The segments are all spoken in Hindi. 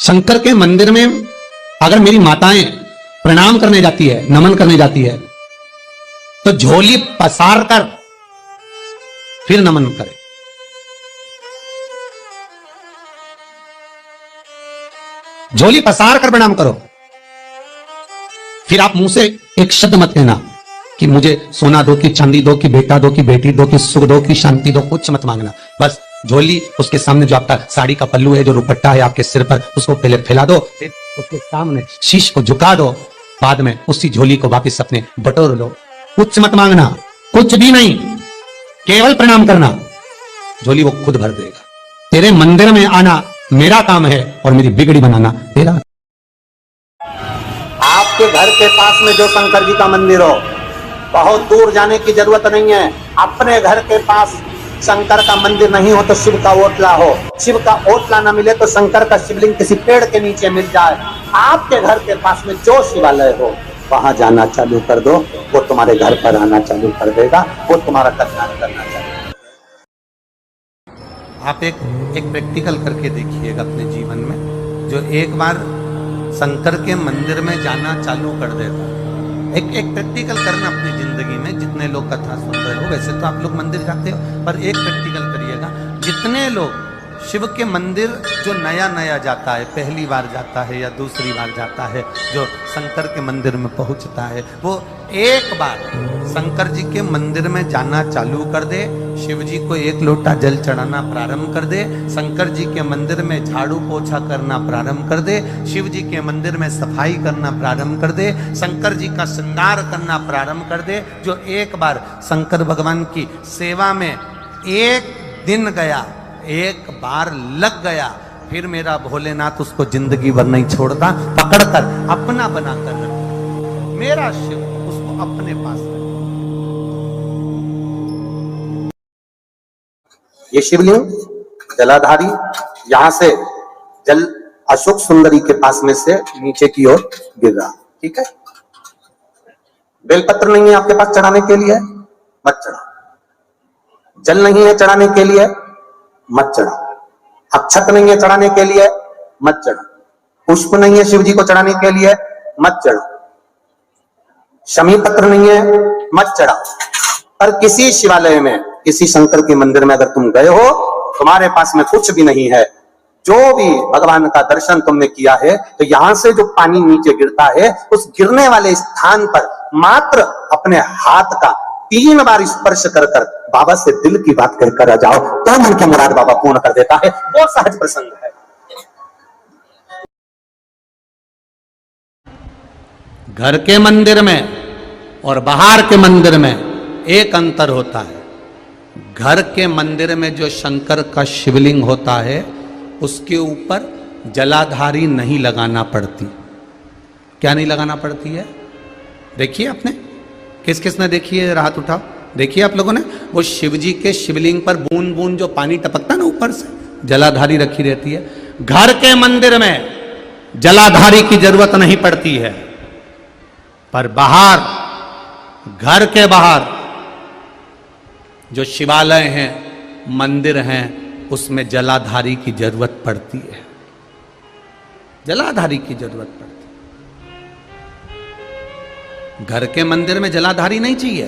शंकर के मंदिर में अगर मेरी माताएं प्रणाम करने जाती है, नमन करने जाती है, तो झोली पसार कर फिर नमन करे। झोली पसार कर प्रणाम करो। फिर आप मुंह से एक शब्द मत कहना कि मुझे सोना दो, कि चांदी दो, कि बेटा दो, कि बेटी दो, कि सुख दो, कि शांति दो। कुछ मत मांगना। बस झोली, उसके सामने जो आपका साड़ी का पल्लू है, जो दुपट्टा है आपके सिर पर, उसको पहले फैला दो। फिर उसके सामने शीश को झुका दो। बाद में उसी झोली को वापस अपने बटोर लो। कुछ मत मांगना, कुछ भी नहीं, केवल प्रणाम करना। झोली वो खुद भर देगा। तेरे मंदिर में आना मेरा काम है और मेरी बिगड़ी बनाना तेरा। आपके घर के पास में जो शंकर जी का मंदिर हो, बहुत दूर जाने की जरूरत नहीं है। अपने घर के पास शंकर का मंदिर नहीं हो तो शिव का ओटला हो। शिव का ओटला न मिले तो शंकर का शिवलिंग किसी पेड़ के नीचे मिल जाए। आपके घर के पास में जो शिवालय हो, वहां जाना चालू कर दो। वो तुम्हारे घर पर आना चालू कर देगा। वो तुम्हारा कल्याण करना चाहिए। आप एक प्रैक्टिकल करके देखिएगा अपने जीवन में। जो एक बार शंकर के मंदिर में जाना चालू कर देगा, एक प्रैक्टिकल करना अपनी जिंदगी में। जितने लोग कथा सुन रहे हो, वैसे तो आप लोग मंदिर जाते हो, पर एक प्रैक्टिकल करिएगा। जितने लोग शिव के मंदिर जो नया नया जाता है, पहली बार जाता है या दूसरी बार जाता है, जो शंकर के मंदिर में पहुंचता है, वो एक बार शंकर जी के मंदिर में जाना चालू कर दे। शिव जी को एक लोटा जल चढ़ाना प्रारंभ कर दे। शंकर जी के मंदिर में झाड़ू पोछा करना प्रारंभ कर दे। शिव जी के मंदिर में सफाई करना प्रारंभ कर दे। शंकर जी का श्रृंगार करना प्रारंभ कर दे। जो एक बार शंकर भगवान की सेवा में एक दिन गया, एक बार लग गया, फिर मेरा भोलेनाथ उसको जिंदगी भर नहीं छोड़ता। पकड़कर अपना बनाकर रखता। मेरा शिव उसको अपने पास रखता। ये शिवलिंग जलाधारी, यहां से जल अशोक सुंदरी के पास में से नीचे की ओर गिर रहा। ठीक है। बेलपत्र नहीं है आपके पास चढ़ाने के लिए, मत चढ़ाओ। जल नहीं है चढ़ाने के लिए, मत चढ़ाओ। अक्षत नहीं है चढ़ाने के लिए, मत चढ़ाओ। पुष्प नहीं है शिव जी को चढ़ाने के लिए, मत चढ़ाओ। शमी पत्र नहीं है, मत चढ़ाओ। पर किसी शिवालय में, किसी शंकर के मंदिर में अगर तुम गए हो, तुम्हारे पास में कुछ भी नहीं है, जो भी भगवान का दर्शन तुमने किया है, तो यहां से जो पानी नीचे गिरता है, उस गिरने वाले स्थान पर मात्र अपने हाथ का 3 बार स्पर्श कर कर बाबा से दिल की बात कहकर आ जाओ, तो मन की मुराद बाबा पूर्ण कर देता है। वो सहज प्रसंग है। घर के मंदिर में और बाहर के मंदिर में एक अंतर होता है। घर के मंदिर में जो शंकर का शिवलिंग होता है, उसके ऊपर जलाधारी नहीं लगाना पड़ती। क्या नहीं लगाना पड़ती है? देखिए आपने, किस किस ने देखी है? हाथ उठाओ। देखिए आप लोगों ने, वो शिव जी के शिवलिंग पर बूंद बूंद जो पानी टपकता ना ऊपर से, जलाधारी रखी रहती है। घर के मंदिर में जलाधारी की जरूरत नहीं पड़ती है, पर बाहर, घर के बाहर जो शिवालय हैं, मंदिर हैं, उसमें जलाधारी की जरूरत पड़ती है। जलाधारी की जरूरत पड़ती है। घर के मंदिर में जलाधारी नहीं चाहिए।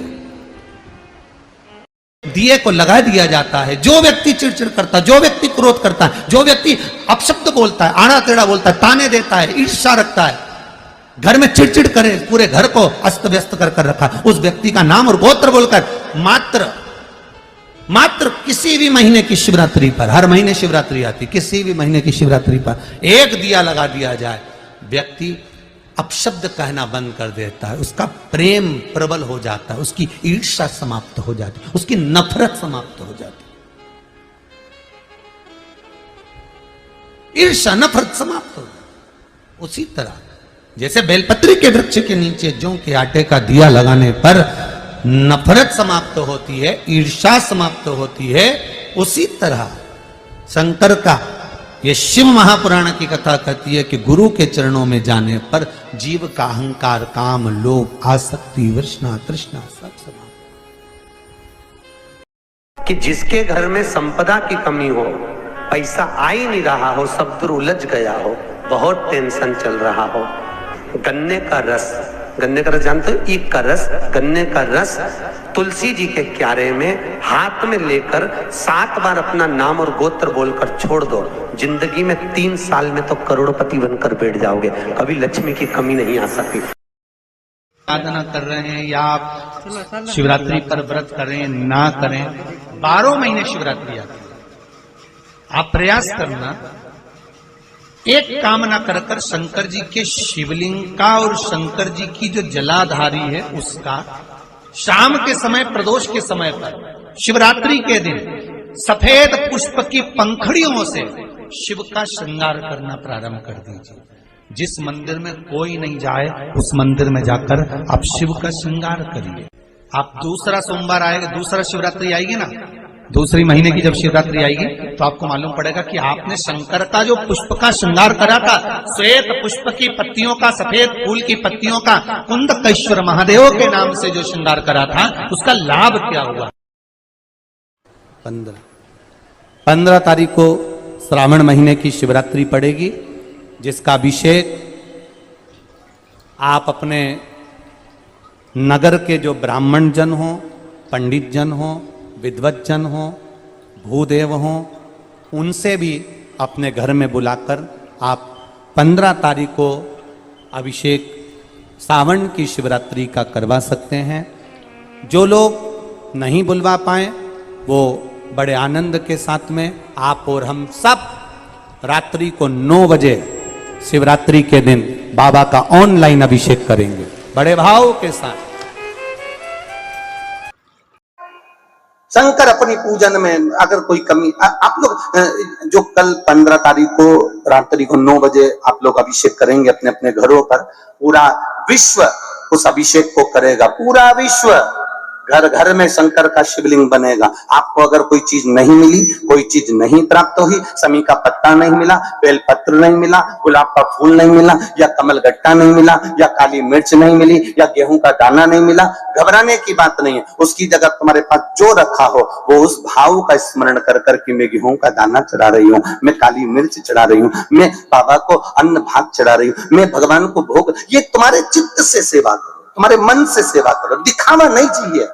दिए को लगा दिया जाता है। जो व्यक्ति चिड़चिड़ करता है, जो व्यक्ति क्रोध करता है, जो व्यक्ति अपशब्द बोलता है, आड़ा टेढ़ा बोलता है, ताने देता है, ईर्ष्या रखता है, घर में चिड़चिड़ करे, पूरे घर को अस्त व्यस्त कर रखा, उस व्यक्ति का नाम और गोत्र बोलकर मात्र किसी भी महीने की शिवरात्रि पर, हर महीने शिवरात्रि आती, किसी भी महीने की शिवरात्रि पर एक दिया लगा दिया जाए, व्यक्ति अपशब्द कहना बंद कर देता है। उसका प्रेम प्रबल हो जाता है, उसकी ईर्ष्या समाप्त हो जाती है, उसकी नफरत समाप्त हो जाती है, ईर्ष्या नफरत समाप्त हो जाती। उसी तरह जैसे बेलपत्री के वृक्ष के नीचे जौ के आटे का दिया लगाने पर नफरत समाप्त होती है, ईर्ष्या समाप्त होती है, उसी तरह शंकर का ये शिव महापुराण की कथा कहती है कि गुरु के चरणों में जाने पर जीव का अहंकार, काम, लोभ, आसक्ति, वृष्णा, तृष्णा सब समाप्त। कि जिसके घर में संपदा की कमी हो, पैसा आ ही नहीं रहा हो, सब दूर उलझ गया हो, बहुत टेंशन चल रहा हो, गन्ने का रस जानते हो, ईख का रस, गन्ने का रस तुलसी जी के क्यारे में हाथ में लेकर 7 बार अपना नाम और गोत्र बोलकर छोड़ दो, जिंदगी में 3 साल में तो करोड़पति बनकर बैठ जाओगे, कभी लक्ष्मी की कमी नहीं आ सकती। साधना कर रहे हैं या आप शिवरात्रि पर व्रत करें ना करें, 12 महीने शिवरात्रि आती है। आप प्रयास करना, एक कामना कर कर शंकर जी के शिवलिंग का और शंकर जी की जो जलाधारी है उसका शाम के समय, प्रदोष के समय पर, शिवरात्रि के दिन सफेद पुष्प की पंखड़ियों से शिव का श्रृंगार करना प्रारंभ कर दीजिए। जिस मंदिर में कोई नहीं जाए उस मंदिर में जाकर आप शिव का श्रृंगार करिए। आप दूसरा सोमवार आएगा, दूसरा शिवरात्रि आएगी ना, दूसरी महीने की जब शिवरात्रि आएगी तो आपको मालूम पड़ेगा कि आपने शंकर का जो पुष्प का श्रृंगार करा था, श्वेत पुष्प की पत्तियों का, सफेद फूल की पत्तियों का, कुंदकेश्वर महादेव के नाम से जो श्रृंगार करा था, उसका लाभ क्या हुआ। 15 तारीख को श्रावण महीने की शिवरात्रि पड़ेगी, जिसका अभिषेक आप अपने नगर के जो ब्राह्मण जन हो, पंडित जन हो, विद्वत जन हो, भूदेव हो, उनसे भी अपने घर में बुलाकर आप 15 तारीख को अभिषेक सावन की शिवरात्रि का करवा सकते हैं। जो लोग नहीं बुलवा पाए वो बड़े आनंद के साथ में आप और हम सब रात्रि को 9 बजे शिवरात्रि के दिन बाबा का ऑनलाइन अभिषेक करेंगे बड़े भाव के साथ। शंकर अपनी पूजन में अगर कोई कमी, आप लोग जो कल 15 तारीख को रात्रि को 9 बजे आप लोग अभिषेक करेंगे अपने अपने घरों पर, पूरा विश्व उस अभिषेक को करेगा, पूरा विश्व, घर घर में शंकर का शिवलिंग बनेगा। आपको अगर कोई चीज नहीं मिली, कोई चीज नहीं प्राप्त हुई, समी का पत्ता नहीं मिला, बेलपत्र नहीं मिला, गुलाब का फूल नहीं मिला, या कमल गट्टा नहीं मिला, या काली मिर्च नहीं मिली, या गेहूं का दाना नहीं मिला, घबराने की बात नहीं है। उसकी जगह तुम्हारे पास जो रखा हो वो उस भाव का स्मरण कर करके मैं गेहूं का दाना चढ़ा रही हूँ, मैं काली मिर्च चढ़ा रही हूँ, मैं बाबा को अन्न भात चढ़ा रही हूँ, मैं भगवान को भोग, ये तुम्हारे चित्त से सेवा करो, तुम्हारे मन से सेवा करो। दिखावा नहीं चाहिए,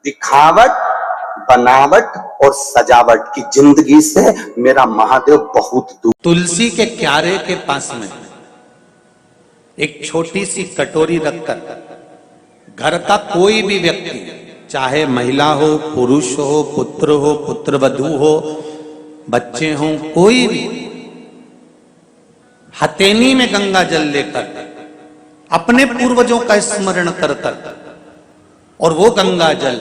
दिखावट, बनावट और सजावट की जिंदगी से मेरा महादेव बहुत दूर। तुलसी के क्यारे के पास में एक छोटी सी कटोरी रखकर घर का कोई भी व्यक्ति, चाहे महिला हो, पुरुष हो, पुत्रवधू हो, बच्चे हो, कोई भी हथेली में गंगा जल लेकर अपने पूर्वजों का स्मरण कर कर, और वो गंगा जल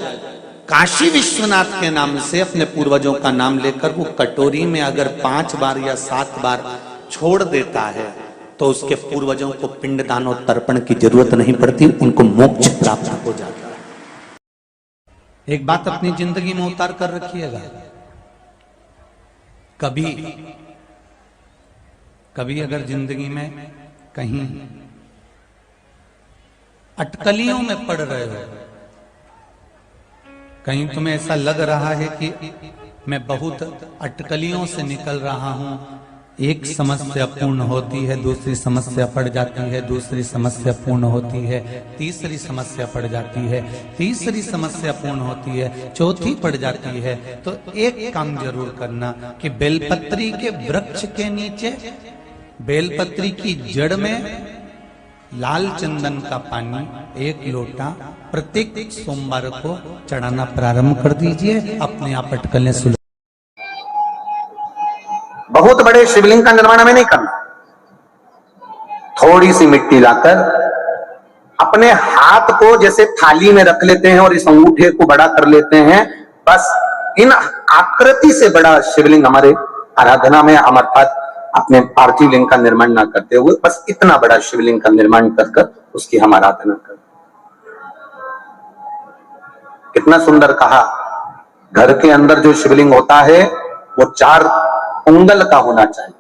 काशी विश्वनाथ के नाम से अपने पूर्वजों का नाम लेकर वो कटोरी में अगर 5 बार या 7 बार छोड़ देता है तो उसके पूर्वजों को पिंडदान और तर्पण की जरूरत नहीं पड़ती, उनको मोक्ष प्राप्त हो जाता है। एक बात अपनी जिंदगी में उतार कर रखिएगा, कभी अगर जिंदगी में कहीं अटकलियों में पड़ रहे हो, कहीं तुम्हें ऐसा लग रहा है कि मैं बहुत अटकलियों से निकल रहा हूं, एक समस्या पूर्ण होती है, दूसरी समस्या पड़ जाती है, दूसरी समस्या पूर्ण होती है, तीसरी समस्या पड़ जाती है, तीसरी समस्या पूर्ण होती है, चौथी पड़ जाती है, तो एक काम जरूर करना कि बेलपत्री के वृक्ष के नीचे, बेलपत्री की जड़ में लाल चंदन का पानी 1 लोटा प्रत्येक सोमवार को चढ़ाना प्रारंभ कर दीजिए, अपने आप अटकलें सुलझ। बहुत बड़े शिवलिंग का निर्माण हमें नहीं करना, थोड़ी सी मिट्टी लाकर अपने हाथ को जैसे थाली में रख लेते हैं और इस अंगूठे को बड़ा कर लेते हैं, बस इन आकृति से बड़ा शिवलिंग हमारे आराधना में, अर्थात अपने पार्थिव लिंग का निर्माण ना करते हुए बस इतना बड़ा शिवलिंग का निर्माण कर उसकी हम आराधना कर। कितना सुंदर कहा, घर के अंदर जो शिवलिंग होता है वो 4 उंगल का होना चाहिए,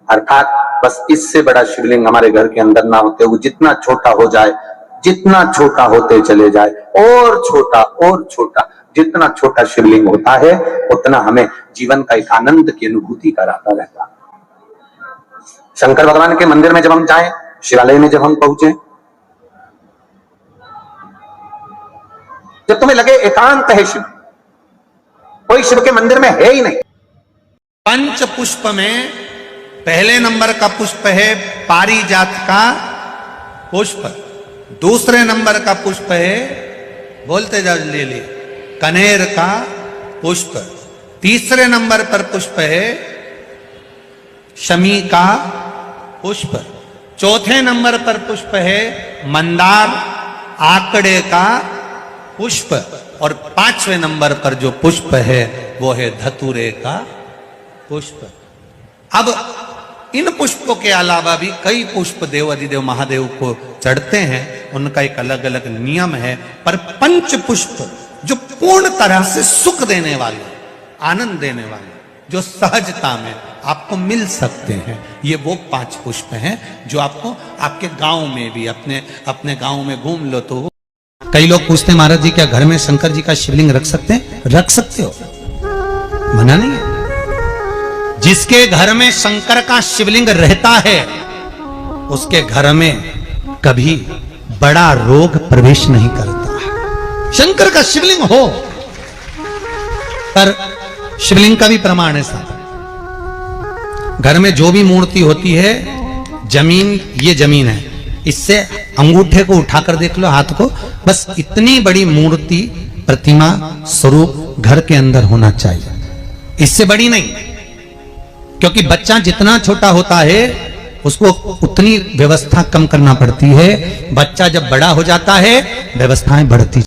अर्थात बस इससे बड़ा शिवलिंग हमारे घर के अंदर ना होते हुए जितना छोटा हो जाए, जितना छोटा होते चले जाए, और छोटा, जितना छोटा शिवलिंग होता है उतना हमें जीवन का एक आनंद की अनुभूति कराता रहता है। शंकर भगवान के मंदिर में जब हम जाएं, शिवालय में जब हम पहुंचे, जब तुम्हें लगे एकांत है शिव, कोई शिव के मंदिर में है ही नहीं, पंच पुष्प में पहले नंबर का पुष्प है पारिजात का पुष्प, दूसरे नंबर का पुष्प है, बोलते जाओ ले लिए, कनेर का पुष्प, तीसरे नंबर पर पुष्प है शमी का पुष्प, चौथे नंबर पर पुष्प है मंदार आकड़े का पुष्प, और पांचवें नंबर पर जो पुष्प है वो है धतूरे का पुष्प। अब इन पुष्पों के अलावा भी कई पुष्प देव अधिदेव महादेव को चढ़ते हैं, उनका एक अलग अलग नियम है, पर पंच पुष्प जो पूर्ण तरह से सुख देने वाले, आनंद देने वाले, जो सहजता में आपको मिल सकते हैं, ये वो 5 पुष्प हैं जो आपको आपके गांव में भी, अपने गांव में घूम लो तो। कई लोग पूछते हैं महाराज जी क्या घर में शंकर जी का शिवलिंग रख सकते हैं? रख सकते हो, मना नहीं है। जिसके घर में शंकर का शिवलिंग रहता है उसके घर में कभी बड़ा रोग प्रवेश नहीं करता है। शंकर का शिवलिंग हो, पर शिवलिंग का भी प्रमाण है साहब। घर में जो भी मूर्ति होती है, जमीन, ये जमीन है, इससे अंगूठे को उठाकर देख लो, हाथ को, बस इतनी बड़ी मूर्ति, प्रतिमा, स्वरूप घर के अंदर होना चाहिए, इससे बड़ी नहीं। क्योंकि बच्चा जितना छोटा होता है उसको उतनी व्यवस्था कम करना पड़ती है, बच्चा जब बड़ा हो जाता है व्यवस्थाएं बढ़ती